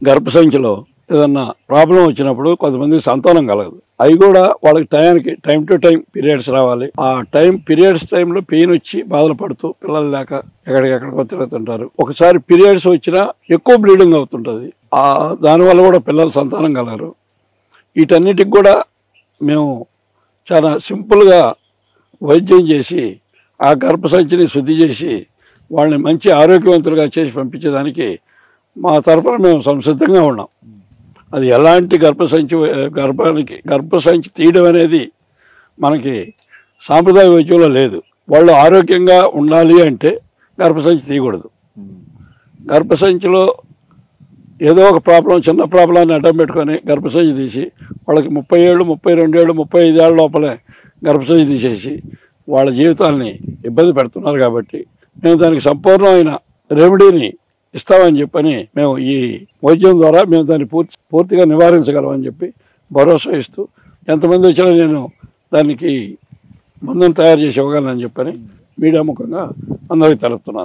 గర్భసంచిలో ఏదన్నా ప్రాబ్లం వచ్చినప్పుడు కొంతమంది సంతానం కలగదు. అవి కూడా వాళ్ళకి టైం టు టైం పీరియడ్స్ రావాలి. ఆ పీరియడ్స్ టైంలో పెయిన్ వచ్చి బాధలు పడుతూ పిల్లలు లేక ఎక్కడికెక్కడికో తిరుగుతుంటారు. ఒకసారి పీరియడ్స్ వచ్చినా ఎక్కువ బ్లీడింగ్ అవుతుంటుంది. దానివల్ల కూడా పిల్లలు సంతానం కలగరు. వీటన్నిటికి కూడా మేము చాలా సింపుల్గా వైద్యం చేసి ఆ గర్భసంచిని శుద్ధి చేసి వాళ్ళని మంచి ఆరోగ్యవంతులుగా చేసి పంపించేదానికి మా తరఫున మేము సంసిద్ధంగా ఉన్నాం. అది ఎలాంటి గర్భసంచి తీయడం అనేది మనకి సాంప్రదాయ వైద్యంలో లేదు. వాళ్ళు ఆరోగ్యంగా ఉండాలి అంటే గర్భసంచి తీయకూడదు. గర్భసంచిలో ఏదో ఒక ప్రాబ్లం, చిన్న ప్రాబ్లాన్ని అడ్డం పెట్టుకొని గర్భసంచి తీసి వాళ్ళకి 30 ఏళ్ళు, 32 ఏళ్ళు, 35 ఏళ్ళ లోపలే గర్భసంచి తీసేసి వాళ్ళ జీవితాలని ఇబ్బంది పెడుతున్నారు. కాబట్టి మేము దానికి సంపూర్ణమైన రెమెడీని ఇస్తామని చెప్పని మేము ఈ వైద్యం ద్వారా మేము దాన్ని పూర్తిగా నివారించగలమని చెప్పి భరోసా ఇస్తూ, ఎంతమంది వచ్చినా నేను దానికి మందును తయారు చేసి ఇవ్వగలనని చెప్పని మీడియా ముఖంగా అందరికీ తెలుపుతున్నాను.